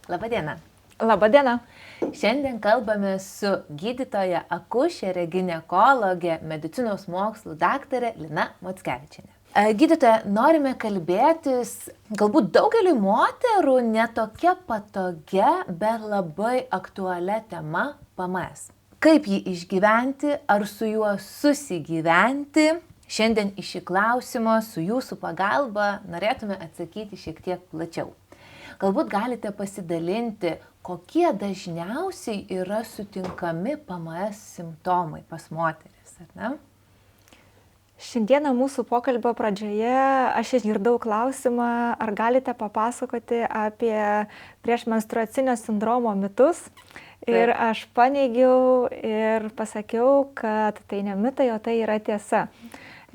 Labadiena. Labadiena. Šiandien kalbame su gydytoja akušerė, ginekologė, medicinos mokslų daktarė Lina Mockevičienė. Gydytoja, norime kalbėtis galbūt daugeliui moterų netokia patogia, bet labai aktualia tema PMS. Kaip jį išgyventi, ar su juo susigyventi? Šiandien į šį klausimą su jūsų pagalba norėtume atsakyti šiek tiek plačiau. Galbūt galite pasidalinti, kokie dažniausiai yra sutinkami PMS simptomai pas moteris, ar ne? Šiandieną mūsų pokalbio pradžioje aš išgirdau klausimą, ar galite papasakoti apie priešmenstruacinio sindromo mitus. Ir aš paneigiau ir pasakiau, kad tai ne mitai, o tai yra tiesa.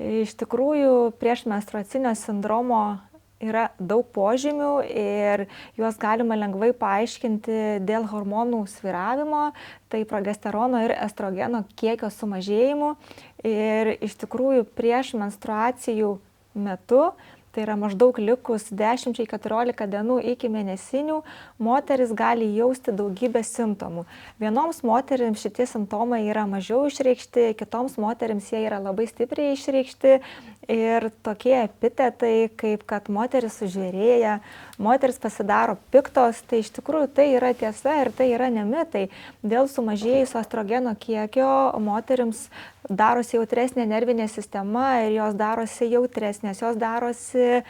Iš tikrųjų, priešmenstruacinio sindromo yra daug požymių ir juos galima lengvai paaiškinti dėl hormonų svyravimo, tai progesterono ir estrogeno kiekio sumažėjimų. Ir iš tikrųjų prieš menstruacijų metu, tai yra maždaug likus 10-14 dienų iki mėnesinių, moteris gali jausti daugybę simptomų. Vienoms moterims šitie simptomai yra mažiau išreikšti, kitoms moterims jie yra labai stipriai išreikšti. Ir tokie epitetai, kaip kad moteris sužvėrėja, moteris pasidaro piktos, tai iš tikrųjų tai yra tiesa ir tai yra ne mitai. Dėl sumažėjusio estrogeno kiekio moterims darosi jautresnė nervinė sistema ir jos darosi jautresnės, jos darosi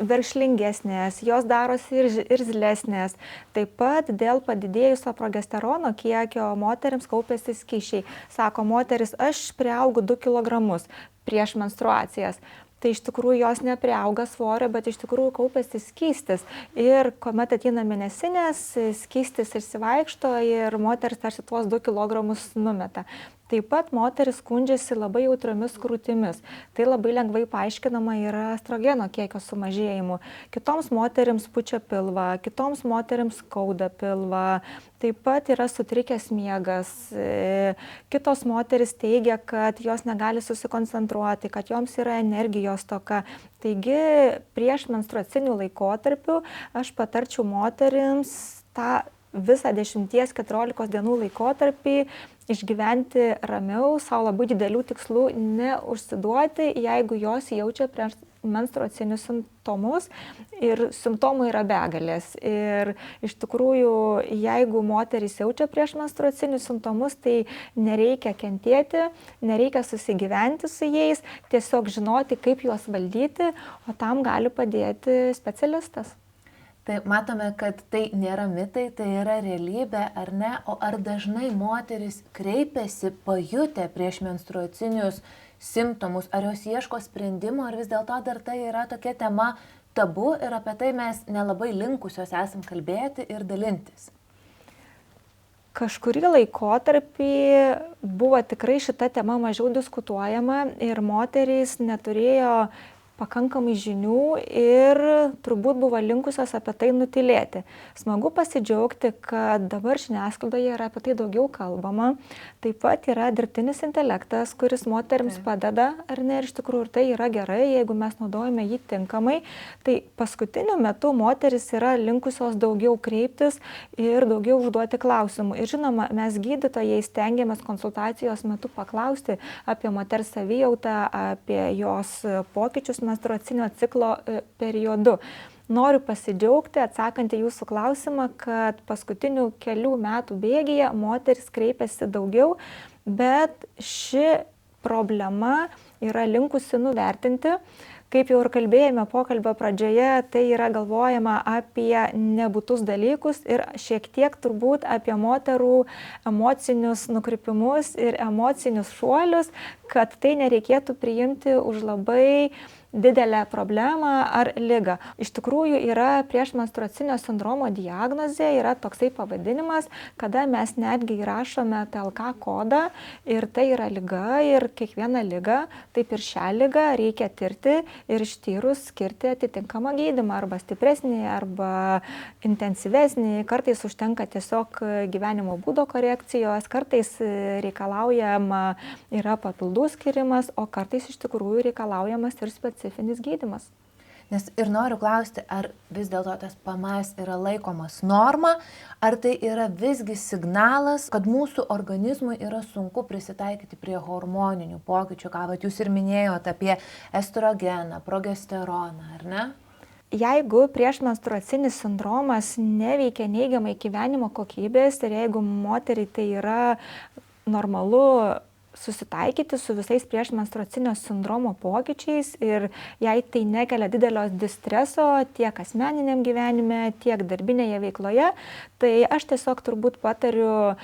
verkšlingesnės, jos darosi irzlesnės. Taip pat dėl padidėjusio progesterono kiekio moterims kaupiasi skysčiai. Sako moteris, aš priaugu 2 kg prieš menstruacijas. Tai iš tikrųjų jos nepriauga svorio, bet iš tikrųjų kaupiasi skystis. Ir kuomet ateina mėnesinės, skystis išsivaikšto ir moteris tarsi tuos 2 kg numeta. Taip pat moteris skundžiasi labai jautriomis krūtimis. Tai labai lengvai paaiškinama yra estrogeno kiekio sumažėjimu. Kitoms moterims pučia pilvą, kitoms moterims skauda pilvą. Taip pat yra sutrikęs miegas. Kitos moteris teigia, kad jos negali susikoncentruoti, kad joms yra energijos stoka. Taigi prieš menstruacinių laikotarpių aš patarčiau moterims tą visą 10-14 dienų laikotarpį išgyventi ramiau, savo labai didelių tikslų neužsiduoti, jeigu jos jaučia prieš menstruacinius simptomus. Ir simptomų yra begalės. Ir iš tikrųjų, jeigu moteris jaučia prieš menstruacinius simptomus, tai nereikia kentėti, nereikia susigyventi su jais, tiesiog žinoti, kaip juos valdyti, o tam gali padėti specialistas. Tai matome, kad tai nėra mitai, tai yra realybė, ar ne? O ar dažnai moteris kreipiasi pajutę prieš menstruacinius simptomus, ar jos ieško sprendimo, ar vis dėlto dar tai yra tokia tema tabu ir apie tai mes nelabai linkusios esam kalbėti ir dalintis? Kažkurį laikotarpį buvo tikrai šita tema mažiau diskutuojama ir moterys neturėjo pakankamai žinių ir turbūt buvo linkusios apie tai nutylėti. Smagu pasidžiaugti, kad dabar žiniasklaidoje yra apie tai daugiau kalbama. Taip pat yra dirbtinis intelektas, kuris moterims padeda, ar ne, ir iš tikrųjų ir tai yra gerai, jeigu mes naudojame jį tinkamai. Tai paskutiniu metu moteris yra linkusios daugiau kreiptis ir daugiau užduoti klausimų. Ir žinoma, mes gydytojai stengiamės konsultacijos metu paklausti apie moters savijautą, apie jos pokyčius menstruacinio ciklo periodu. Noriu pasidžiaugti, atsakant į jūsų klausimą, kad paskutinių kelių metų bėgyje moteris kreipiasi daugiau, bet ši problema yra linkusi nuvertinti. Kaip jau ir kalbėjome pokalbio pradžioje, tai yra galvojama apie nebūtus dalykus ir šiek tiek turbūt apie moterų emocinius nukrypimus ir emocinius šuolius, kad tai nereikėtų priimti už labai didelę problemą ar ligą. Iš tikrųjų yra priešmenstruacinio sindromo diagnozė, yra toksai pavadinimas, kada mes netgi įrašome TLK kodą ir tai yra liga ir kiekvieną ligą, taip ir šią ligą reikia tirti ir ištyrus skirti atitinkamą gydymą arba stipresnį, arba intensyvesnį. Kartais užtenka tiesiog gyvenimo būdo korekcijos, kartais reikalaujama yra papildų skirimas, o kartais iš tikrųjų reikalaujamas ir specifinis gydymas. Nes ir noriu klausti, ar vis dėlto tas PMS yra laikomas norma, ar tai yra visgi signalas, kad mūsų organizmui yra sunku prisitaikyti prie hormoninių pokyčių, ką vat jūs ir minėjote apie estrogeną, progesteroną, ar ne? Jeigu priešmenstruacinis sindromas neveikia neigiamai gyvenimo kokybės ir jeigu moteriai tai yra normalu susitaikyti su visais priešmenstruacinio sindromo pokyčiais ir jei tai nekelia didelio distreso tiek asmeniniam gyvenime, tiek darbinėje veikloje, tai aš tiesiog turbūt patariu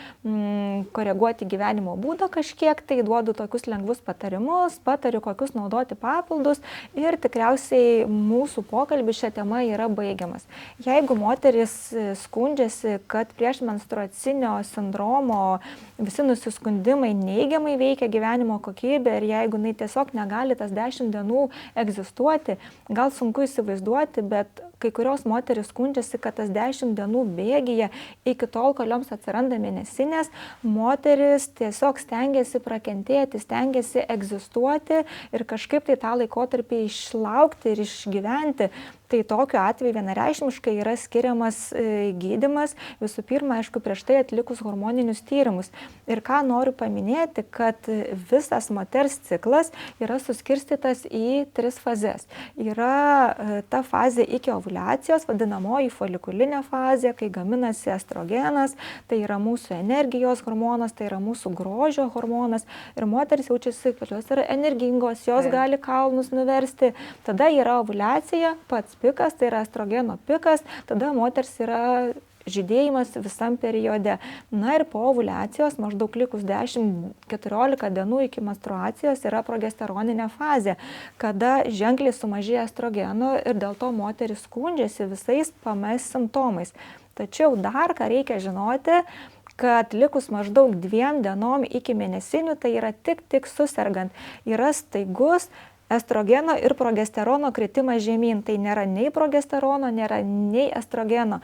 koreguoti gyvenimo būdą kažkiek, tai duodu tokius lengvus patarimus, patariu kokius naudoti papildus ir tikriausiai mūsų pokalbis šią temą yra baigiamas. Jeigu moteris skundžiasi, kad priešmenstruacinio sindromo visi nusiskundimai neigiamai veikia gyvenimo kokybę ir jeigu jinai tiesiog negali tas 10 dienų egzistuoti, gal sunku įsivaizduoti, bet kai kurios moteris skundžiasi, kad tas 10 dienų bėgyje iki tol, kol joms atsiranda mėnesinės, moteris tiesiog stengiasi prakentėti, stengiasi egzistuoti ir kažkaip tai tą laikotarpį išlaukti ir išgyventi. Tai tokiu atveju vienareikšmiškai yra skiriamas gydymas, visų pirma, aišku, prieš tai atlikus hormoninius tyrimus. Ir ką noriu paminėti, kad visas moters ciklas yra suskirstytas į 3 fazes. Yra ta fazė iki ovulacijos, vadinamoji folikulinė fazė, kai gaminasi estrogenas, tai yra mūsų energijos hormonas, tai yra mūsų grožio hormonas ir moteris jaučiasi, kad jos yra energingos, jos gali kalnus nuversti. Tada yra ovulacija, pats pikas, tai yra estrogeno pikas, tada moters yra žydėjimas visam periode. Na ir po ovuliacijos, maždaug likus 10-14 dienų iki menstruacijos yra progesteroninė fazė, kada ženkliai sumažėja estrogeno ir dėl to moteris skundžiasi visais PMS simptomais. Tačiau dar ką reikia žinoti, kad likus maždaug 2 dienom iki mėnesinių, tai yra tik susergant, yra staigus estrogeno ir progesterono kritimas žemyn. Tai nėra nei progesterono, nėra nei estrogeno.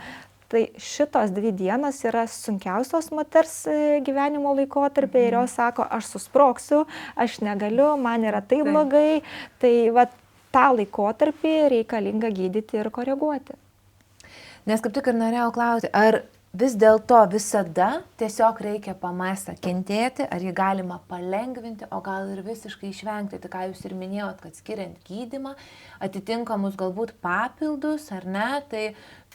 Tai šitos 2 dienos yra sunkiausios moters gyvenimo laikotarpiai ir jos sako, aš susproksiu, aš negaliu, man yra taip blogai. Tai va, tą laikotarpį reikalinga gydyti ir koreguoti. Nes kaip tik ir norėjau klausti, ar vis dėlto visada tiesiog reikia PMS kentėti, ar jį galima palengvinti, o gal ir visiškai išvengti. Tai ką jūs ir minėjot, kad skiriant gydymą, atitinkamus galbūt papildus, ar ne, tai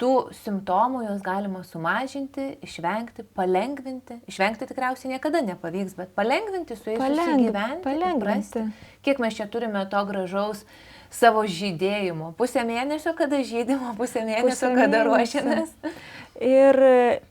tų simptomų jos galima sumažinti, išvengti, palengvinti. Išvengti tikriausiai niekada nepavyks, bet palengvinti su jais susigyventi. Palengvinti. Kiek mes čia turime to gražaus savo žydėjimo. Pusę mėnesio, kada žydimo, pusę mėnesio, kada ruošiamės. Ir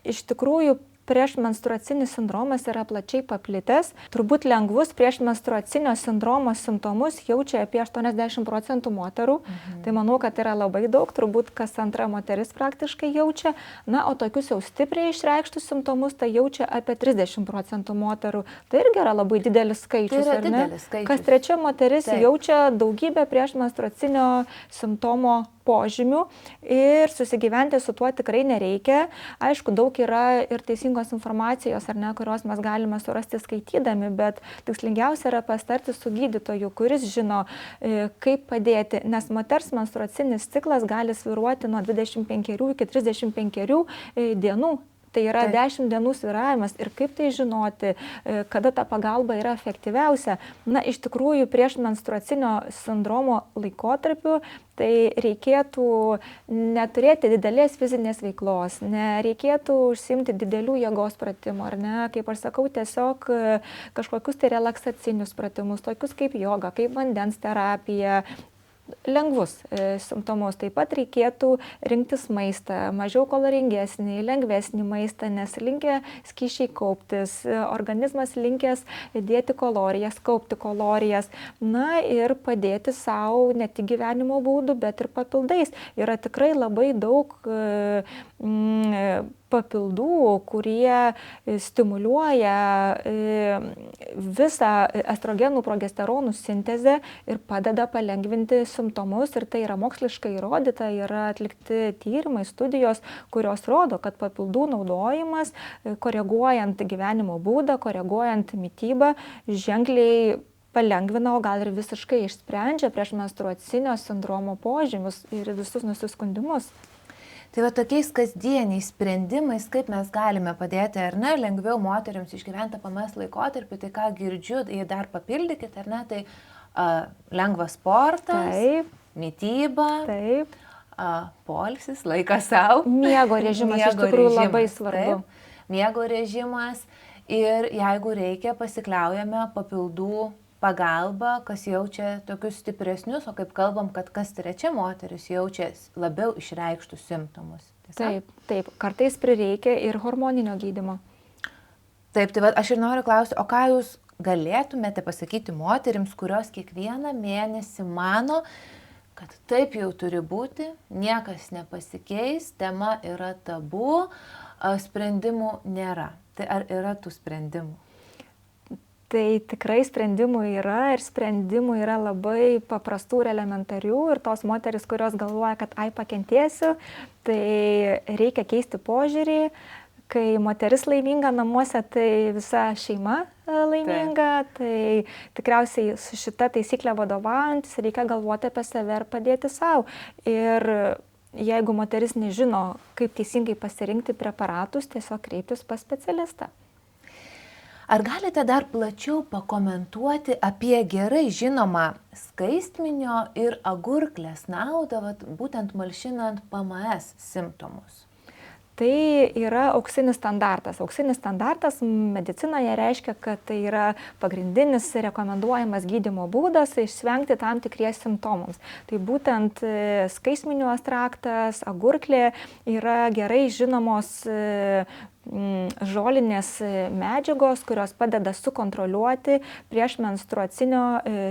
iš tikrųjų priešmenstruacinis sindromas yra plačiai paplitęs. Turbūt lengvus priešmenstruacinio sindromo simptomus jaučia apie 80% moterų. Tai manau, kad yra labai daug, turbūt kas antra moteris praktiškai jaučia. Na, o tokius jau stipriai išreikštus simptomus tai jaučia apie 30% moterų. Tai irgi yra labai didelis skaičius, tai ar ne? Didelis skaičius. Kas trečia moteris jaučia daugybę priešmenstruacinio simptomo požymių ir susigyventi su tuo tikrai nereikia. Aišku, daug yra ir teisingos informacijos, ar ne, kurios mes galime surasti skaitydami, bet tikslingiausia yra pasitarti su gydytoju, kuris žino, kaip padėti, nes moters menstruacinis ciklas gali svyruoti nuo 25 iki 35 dienų. Tai yra 10 dienų svyravimas ir kaip tai žinoti, kada ta pagalba yra efektyviausia. Na, iš tikrųjų, prieš menstruacinio sindromo laikotarpiu tai reikėtų neturėti didelės fizinės veiklos, nereikėtų užsiimti didelių jėgos pratimų, ar ne, kaip aš sakau, tiesiog kažkokius tai relaksacinius pratimus, tokius kaip joga, kaip vandens terapija, lengvus simptomus. Taip pat reikėtų rinktis maistą, mažiau kaloringesnį, lengvesnį maistą, nes linkę skysčiai kauptis, organizmas linkęs dėti kalorijas, kaupti kalorijas, na ir padėti savo ne tik gyvenimo būdų, bet ir papildais. Yra tikrai labai daug papildų, kurie stimuliuoja visą estrogenų progesteronų sintezę ir padeda palengvinti simptomus. Ir tai yra moksliškai įrodyta, yra atlikti tyrimai, studijos, kurios rodo, kad papildų naudojimas, koreguojant gyvenimo būdą, koreguojant mitybą, ženkliai palengvina, o gal ir visiškai išsprendžia priešmenstruacinio sindromo požymius ir visus nusiskundimus. Tai va tokiais kasdieniais sprendimais, kaip mes galime padėti, ar ne, lengviau moteriams išgyventi PMS laikotarpį, tai ką girdžiu, jei dar papildykit, ar ne, tai lengvas sportas, Taip, mityba, taip. poilsis, laikas savo. Miego režimas iš tikrųjų labai svarbu. Taip, miego režimas ir jeigu reikia, pasikliaujame papildų pagalba, kas jaučia tokius stipresnius, o kaip kalbam, kad kas trečia moteris jaučia labiau išreikštus simptomus. Taip, taip. Kartais prireikia ir hormoninio gydymo. Taip, tai va, aš ir noriu klausti, o ką jūs galėtumėte pasakyti moterims, kurios kiekvieną mėnesį mano, kad taip jau turi būti, niekas nepasikeis, tema yra tabu, sprendimų nėra. Tai ar yra tų sprendimų? Tai tikrai sprendimų yra ir sprendimų yra labai paprastų ir elementarių ir tos moteris, kurios galvoja, kad pakentėsiu, tai reikia keisti požiūrį. Kai moteris laiminga namuose, tai visa šeima laiminga, tai tikriausiai su šita taisyklė vadovaujantis reikia galvoti apie save ir padėti savo. Ir jeigu moteris nežino, kaip teisingai pasirinkti preparatus, tiesiog kreiptis pas specialistą. Ar galite dar plačiau pakomentuoti apie gerai žinomą skaistminio ir agurklės naudą, būtent malšinant PMS simptomus? Tai yra auksinis standartas. Auksinis standartas medicinoje reiškia, kad tai yra pagrindinis rekomenduojamas gydymo būdas išvengti tam tikries simptomams. Tai būtent skaistminio ekstraktas, agurklė yra gerai žinomos žolinės medžiagos, kurios padeda sukontroliuoti priešmenstruacinio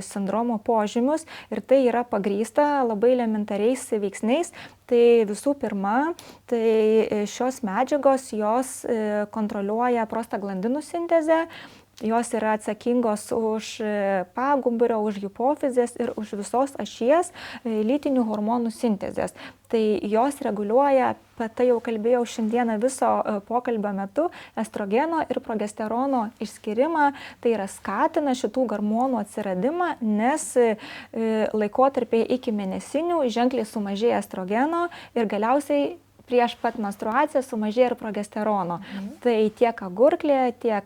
sindromo požymius ir tai yra pagrįsta labai elementariais veiksniais. Tai visų pirma, tai šios medžiagos jos kontroliuoja prostaglandinų sintezę. Jos yra atsakingos už pagumburio, už hipofizės ir už visos ašies lytinių hormonų sintezės. Tai jos reguliuoja, apie tai jau kalbėjau šiandieną viso pokalbio metu, estrogeno ir progesterono išskirimą. Tai yra skatina šitų hormonų atsiradimą, nes laikotarpiai iki mėnesinių ženkliai sumažėja estrogeno ir galiausiai prieš pat menstruaciją sumažėja ir progesterono. Tai tiek agurklė, tiek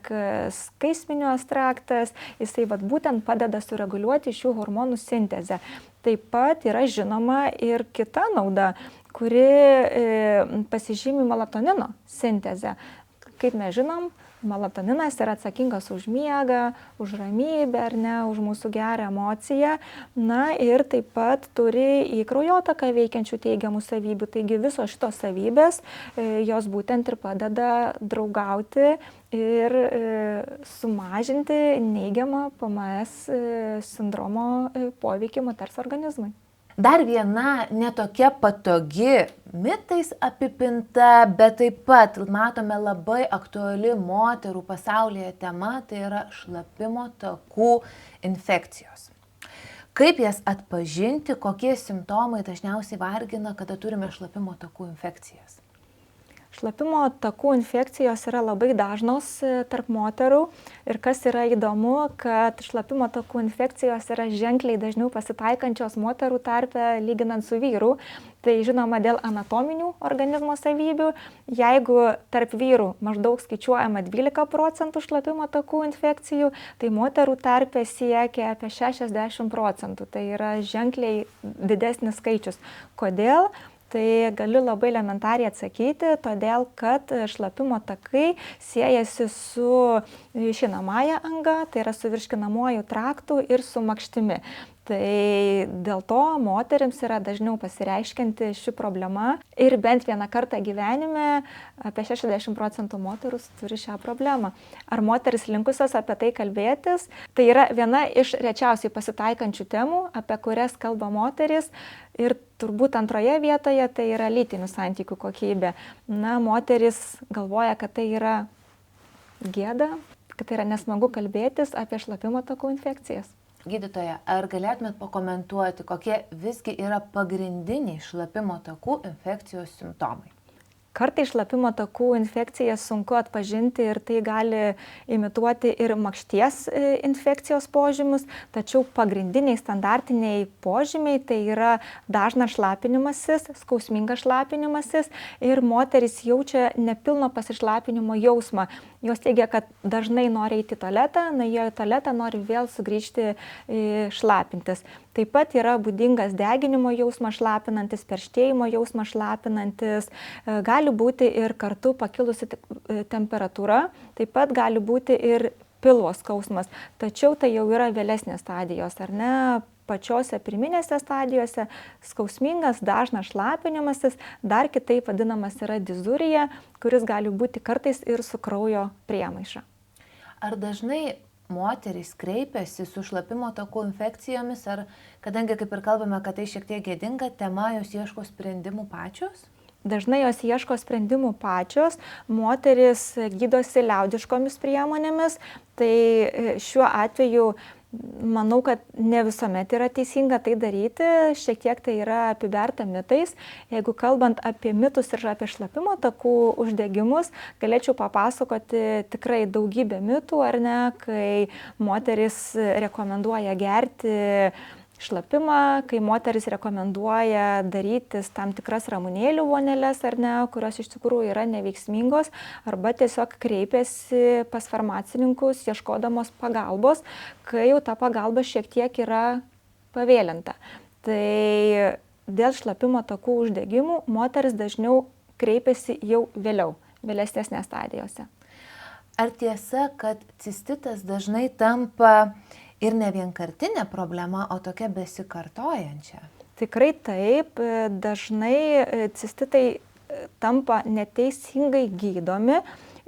skaistminio ekstraktas, jisai būtent padeda sureguliuoti šių hormonų sintezę. Taip pat yra žinoma ir kita nauda, kuri pasižymi melatonino sintezę. Kaip mes žinom, melatoninas yra atsakingas už miegą, už ramybę, ar ne, už mūsų gerą emociją. Na ir taip pat turi į kraujotaką veikiančių teigiamų savybių. Taigi visos šitos savybės, jos būtent ir padeda draugauti ir sumažinti neigiamą PMS sindromo poveikį moters organizmui. Dar viena netokia patogi mitais apipinta, bet taip pat matome labai aktuali moterų pasaulyje tema, tai yra šlapimo takų infekcijos. Kaip jas atpažinti, kokie simptomai dažniausiai vargina, kada turime šlapimo takų infekcijas? Šlapimo takų infekcijos yra labai dažnos tarp moterų ir kas yra įdomu, kad šlapimo takų infekcijos yra ženkliai dažniau pasitaikančios moterų tarpe lyginant su vyrų. Tai žinoma dėl anatominių organizmo savybių. Jeigu tarp vyrų maždaug skaičiuojama 12% šlapimo takų infekcijų, tai moterų tarpe siekia apie 60%. Tai yra ženkliai didesnis skaičius. Kodėl? Tai galiu labai elementariai atsakyti, todėl kad šlapimo takai siejasi su virškinamąja anga, tai yra su virškinamuoju traktu ir su makštimi. Tai dėl to moterims yra dažniau pasireiškianti ši problema ir bent vieną kartą gyvenime apie 60% moterų turi šią problemą. Ar moteris linkusios apie tai kalbėtis? Tai yra viena iš rečiausiai pasitaikančių temų, apie kurias kalba moteris ir turbūt antroje vietoje tai yra lytinių santykių kokybė. Na, moteris galvoja, kad tai yra gėda, kad tai yra nesmagu kalbėtis apie šlapimo takų infekcijas. Gydytoja, ar galėtumėt pakomentuoti, kokie visgi yra pagrindiniai šlapimo takų infekcijos simptomai? Kartais šlapimo takų infekciją sunku atpažinti ir tai gali imituoti ir makšties infekcijos požymius, tačiau pagrindiniai standartiniai požymiai tai yra dažnas šlapinimasis, skausmingas šlapinimasis ir moteris jaučia nepilno pasišlapinimo jausmą. Jos teigia, kad dažnai nori eiti į tualetą, nuėjo į tualetą, nori vėl sugrįžti šlapintis. Taip pat yra būdingas deginimo jausmas šlapinantis, perštėjimo jausmas šlapinantis, gali būti ir kartu pakilusi temperatūra, taip pat gali būti ir pilvo skausmas, tačiau tai jau yra vėlesnės stadijos, ar ne? Pačiose pirminėse stadijose skausmingas dažnas šlapinimasis, dar kitaip vadinamas yra dizurija, kuris gali būti kartais ir su kraujo priemaiša. Ar dažnai moterys kreipiasi su šlapimo takų infekcijomis, ar kadangi kaip ir kalbame, kad tai šiek tiek gėdinga tema, jos ieško sprendimų pačios? Dažnai jos ieško sprendimų pačios, moteris gydosi liaudiškomis priemonėmis, tai šiuo atveju manau, kad ne visuomet yra teisinga tai daryti, šiek tiek tai yra apiberta mitais. Jeigu kalbant apie mitus ir apie šlapimo takų uždegimus, galėčiau papasakoti tikrai daugybę mitų, ar ne, kai moteris rekomenduoja gerti šlapimą, kai moteris rekomenduoja darytis tam tikras ramunėlių voneles, ar ne, kurios iš tikrųjų yra neveiksmingos, arba tiesiog kreipiasi pas farmacininkus ieškodamos pagalbos, kai jau ta pagalba šiek tiek yra pavėlinta. Tai dėl šlapimo takų uždegimų moteris dažniau kreipiasi jau vėliau, vėlesnėse stadijose. Ar tiesa, kad cistitas dažnai tampa ir ne vienkartinė problema, o tokia besikartojančia? Tikrai taip, dažnai cistitai tampa neteisingai gydomi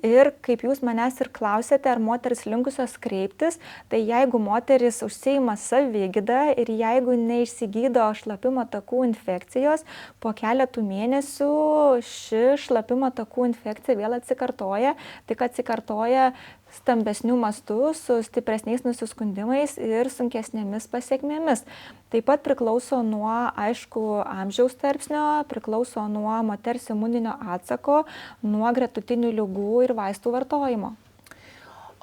ir kaip jūs manęs ir klausėte, ar moteris linkusios kreiptis, tai jeigu moteris užsiima savigyda ir jeigu neišsigydo šlapimo takų infekcijos, po keletų mėnesių ši šlapimo takų infekcija vėl atsikartoja, tik atsikartoja stambesnių mastų su stipresniais nusiskundimais ir sunkesnėmis pasiekmėmis. Taip pat priklauso nuo, aišku, amžiaus tarpsnio, priklauso nuo moters imuninio atsako, nuo gretutinių ligų ir vaistų vartojimo.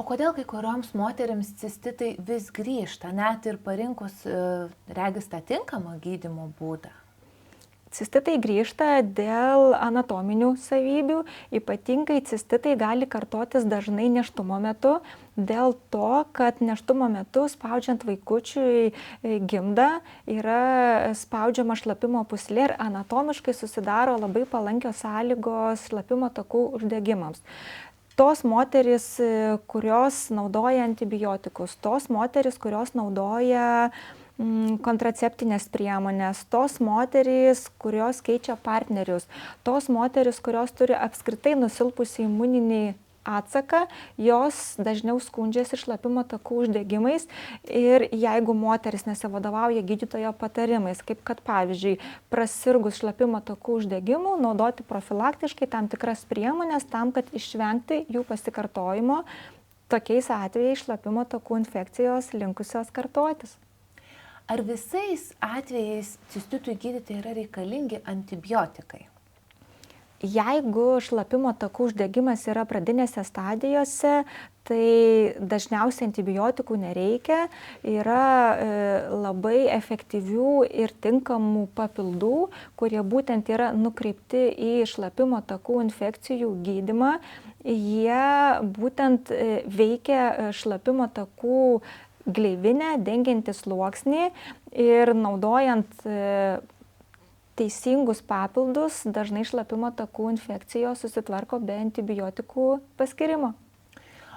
O kodėl kai kurioms moterims cistitai vis grįžta, net ir parinkus regis tą tinkamą gydymo būdą? Cistitai grįžta dėl anatominių savybių, ypatingai cistitai gali kartotis dažnai nėštumo metu, dėl to, kad nėštumo metu spaudžiant vaikučiui gimdą yra spaudžiama šlapimo pūslė ir anatomiškai susidaro labai palankios sąlygos šlapimo takų uždegimams. Tos moterys, kurios naudoja antibiotikus, tos moterys, kurios naudoja kontraceptinės priemonės, tos moterys, kurios keičia partnerius, tos moterys, kurios turi apskritai nusilpusį imuninį atsaką, jos dažniau skundžiasi šlapimo takų uždegimais ir jeigu moteris nesivadovauja gydytojo patarimais, kaip kad pavyzdžiui, prasirgus šlapimo takų uždegimų, naudoti profilaktiškai tam tikras priemonės tam, kad išvengti jų pasikartojimo, tokiais atvejais šlapimo takų infekcijos linkusios kartotis. Ar visais atvejais cistitui gydyti yra reikalingi antibiotikai? Jeigu šlapimo takų uždegimas yra pradinėse stadijose, tai dažniausiai antibiotikų nereikia, yra labai efektyvių ir tinkamų papildų, kurie būtent yra nukreipti į šlapimo takų infekcijų gydymą. Jie būtent veikia šlapimo takų gleivinę, dengiantį sluoksnį ir naudojant teisingus papildus, dažnai šlapimo takų infekcijos susitvarko be antibiotikų paskirimo.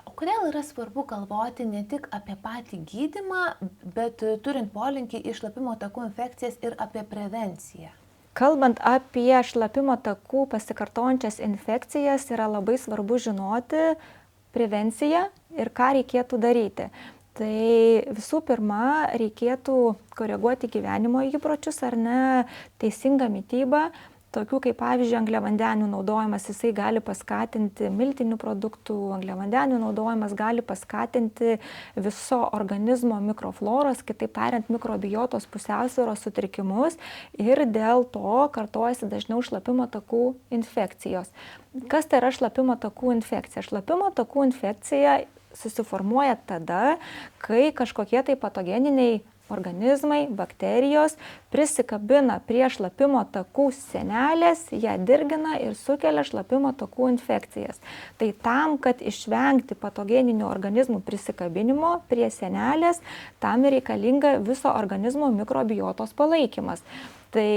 O kodėl yra svarbu galvoti ne tik apie patį gydymą, bet turint polinkį į šlapimo takų infekcijas ir apie prevenciją? Kalbant apie šlapimo takų pasikartojančias infekcijas, yra labai svarbu žinoti prevenciją ir ką reikėtų daryti. Tai visų pirma, reikėtų koreguoti gyvenimo įpročius ar ne, teisingą mitybą. tokių kaip pavyzdžiui angliavandenių naudojimas, jisai gali paskatinti miltinių produktų, angliavandenių naudojimas gali paskatinti viso organizmo mikrofloros, kitaip tariant, mikrobiotos pusiausvyros sutrikimus ir dėl to kartojasi dažniau šlapimo takų infekcijos. Kas tai yra šlapimo takų infekcija? Šlapimo takų infekcija susiformuoja tada, kai kažkokie tai patogeniniai organizmai, bakterijos prisikabina prie šlapimo takų sienelės, ją dirgina ir sukelia šlapimo takų infekcijas. Tai tam, kad išvengti patogeninių organizmų prisikabinimo prie sienelės, tam reikalinga viso organizmo mikrobiotos palaikymas. Tai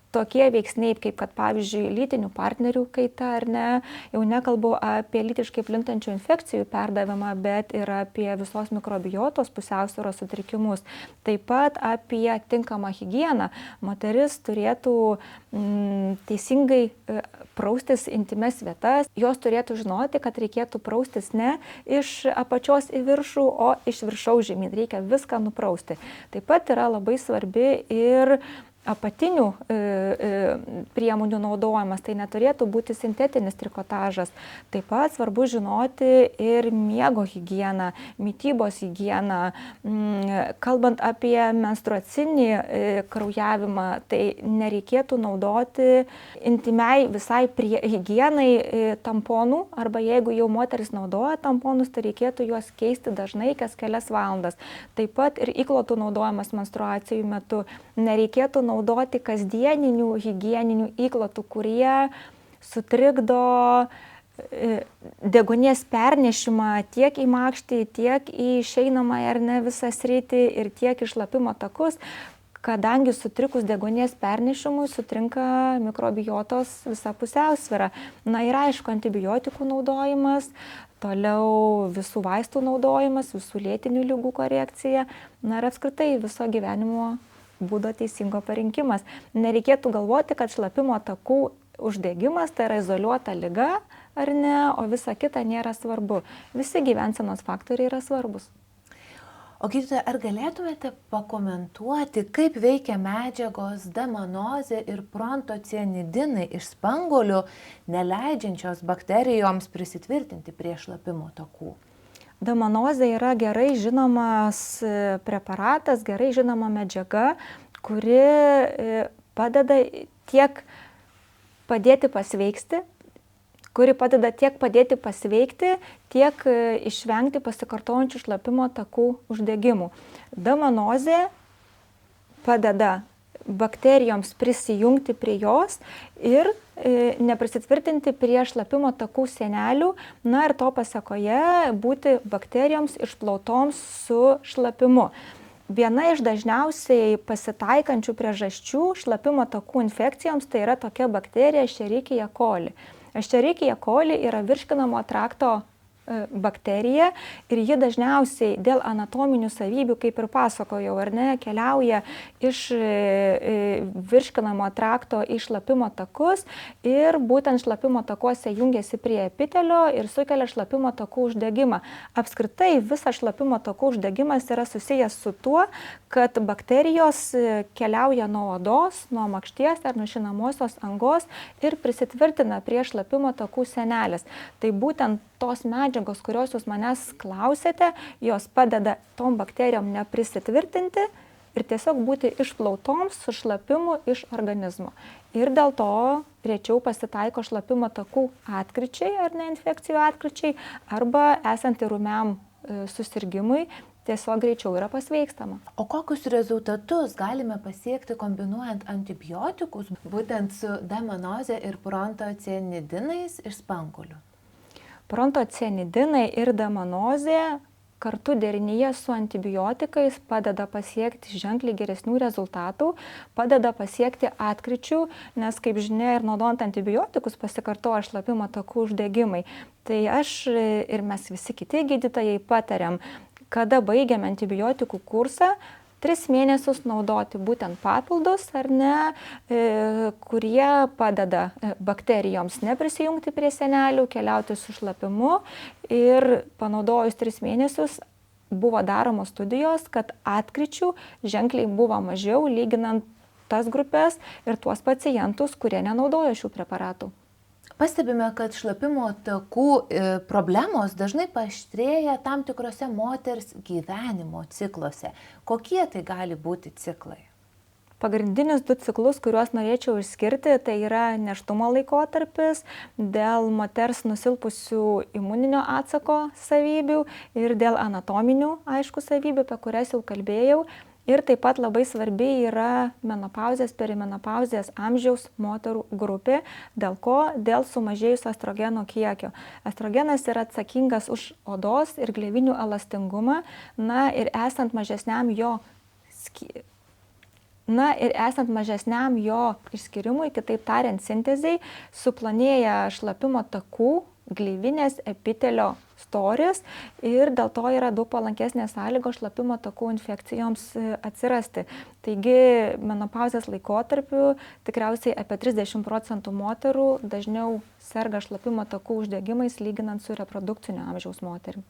tokie veiksniai, kaip kad pavyzdžiui lytinių partnerių kaita ar ne, jau nekalbu apie lytiškai plintančių infekcijų perdavimą, bet ir apie visos mikrobiotos pusiausvyros sutrikimus. Taip pat apie tinkamą higieną. Moteris turėtų teisingai praustis intimes vietas. Jos turėtų žinoti, kad reikėtų praustis ne iš apačios į viršų, o iš viršaus žemyn. Reikia viską nuprausti. Taip pat yra labai svarbi ir apatinių priemonių naudojimas, tai neturėtų būti sintetinis trikotažas. Taip pat svarbu žinoti ir miego higieną, mitybos higieną. Kalbant apie menstruacinį kraujavimą, tai nereikėtų naudoti intimiai visai higienai tamponų, arba jeigu jau moteris naudoja tamponus, tai reikėtų juos keisti dažnai kas kelias valandas. Taip pat ir įklotų naudojimas menstruacijų metu. Nereikėtų naudoti kasdieninių higieninių įklotų, kurie sutrikdo deguonies pernešimą tiek į makštį, tiek į išeinamąją ar ne visą sritį ir tiek į šlapimo takus, kadangi sutrikus deguonies pernešimui sutrinka mikrobiotos visa pusiausvyra. Na ir aišku, antibiotikų naudojimas, toliau visų vaistų naudojimas, visų lėtinių ligų korekcija, na ir apskritai viso gyvenimo būdo teisingo parinkimas. Nereikėtų galvoti, kad šlapimo takų uždegimas tai yra izoliuota liga ar ne, o visa kita nėra svarbu. Visi gyvensenos faktoriai yra svarbus. O gydytoja, ar galėtumėte pakomentuoti, kaip veikia medžiagos demanozė ir prontocianidinai iš spanguolių, neleidžiančios bakterijoms prisitvirtinti prie šlapimo takų? Demanozė yra gerai žinomas preparatas, gerai žinoma medžiaga, kuri padeda tiek padėti pasveikti, tiek išvengti pasikartojančių šlapimo takų uždegimų. Demanozė padeda bakterijoms prisijungti prie jos ir neprisitvirtinti prie šlapimo takų sienelių, na ir to pasekoje būti bakterijoms išplautoms su šlapimu. Viena iš dažniausiai pasitaikančių priežasčių šlapimo takų infekcijoms tai yra tokia bakterija Escherichia coli. Escherichia coli yra virškinamo trakto bakterija ir ji dažniausiai dėl anatominių savybių, kaip ir pasakojau, ar ne, keliauja iš virškinamo trakto į šlapimo takus ir būtent šlapimo takuose jungiasi prie epitelio ir sukelia šlapimo takų uždegimą. Apskritai visas šlapimo takų uždegimas yra susijęs su tuo, kad bakterijos keliauja nuo odos, nuo makšties ar nuo šinamosios angos ir prisitvirtina prie šlapimo takų sienelės. Tai būtent tos medžiagos, kurios jūs manęs klausėte, jos padeda tom bakterijom neprisitvirtinti ir tiesiog būti išplautoms su šlapimu iš organizmo. Ir dėl to rečiau pasitaiko šlapimo takų atkryčiai ar ne infekcijų atkryčiai, arba esant ūmiam susirgimui tiesiog greičiau yra pasveikstama. O kokius rezultatus galime pasiekti kombinuojant antibiotikus būtent su demanoze ir prontocianidinais iš spanguolių? Prontocianidinai ir demanozė kartu derinyje su antibiotikais padeda pasiekti ženkliai geresnių rezultatų, padeda pasiekti atkryčių, nes kaip žinia ir naudojant antibiotikus pasikartoja šlapimo takų uždegimai. Tai aš ir mes visi kiti gydytojai patariam, kada baigiame antibiotikų kursą, 3 mėnesius naudoti būtent papildus, ar ne, kurie padeda bakterijoms neprisijungti prie sienelių, keliauti su šlapimu ir panaudojus 3 mėnesius buvo daromos studijos, kad atkryčių ženkliai buvo mažiau lyginant tas grupės ir tuos pacientus, kurie nenaudoja šių preparatų. Pastebime, kad šlapimo takų problemos dažnai paaštrėja tam tikrose moters gyvenimo cikluose. Kokie tai gali būti ciklai? Pagrindinius 2 ciklus, kuriuos norėčiau išskirti, tai yra nėštumo laikotarpis dėl moters nusilpusių imuninio atsako savybių ir dėl anatominių, aišku, savybių, apie kurias jau kalbėjau. Ir taip pat labai svarbi yra menopauzės, perimenopauzės amžiaus moterų grupė. Dėl ko? Dėl sumažėjusio estrogeno kiekio. Estrogenas yra atsakingas už odos ir gleivinių elastingumą, ir esant mažesniam jo išskyrimui, kitaip tariant sintezei, suplonėja šlapimo takų, gleivinės epitelio storis ir dėl to yra daug palankesnės sąlygos šlapimo takų infekcijoms atsirasti. Taigi menopauzės laikotarpiu tikriausiai apie 30% moterų dažniau serga šlapimo takų uždegimais lyginant su reprodukcinio amžiaus moterim.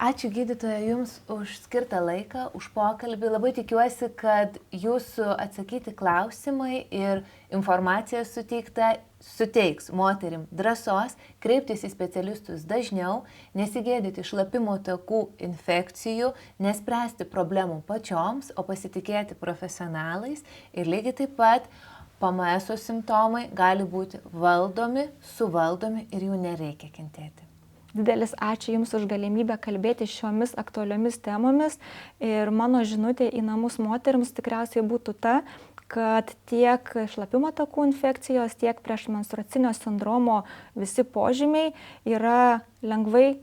Ačiū gydytoja Jums už skirtą laiką, už pokalbį. Labai tikiuosi, kad Jūsų atsakyti klausimai ir informacija suteikta suteiks moterim drąsos kreiptis į specialistus dažniau, nesigėdyti šlapimo takų infekcijų, nespręsti problemų pačioms, o pasitikėti profesionalais. Ir lygiai taip pat PMS simptomai gali būti valdomi, suvaldomi ir jų nereikia kentėti. Didelis ačiū Jums už galimybę kalbėti šiomis aktualiomis temomis ir mano žinutė į namus moterims tikriausiai būtų ta, kad tiek šlapimo takų infekcijos, tiek priešmenstruacinio sindromo visi požymiai yra lengvai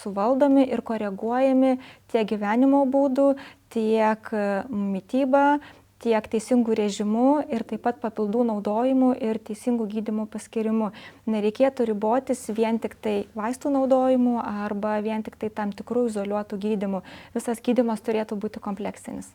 suvaldomi ir koreguojami tiek gyvenimo būdu, tiek mityba, tiek teisingų režimų ir taip pat papildų naudojimu ir teisingų gydymų paskirimu. Nereikėtų ribotis vien tik tai vaistų naudojimu arba vien tik tai tam tikrų izoliuotų gydymų. Visas gydymas turėtų būti kompleksinis.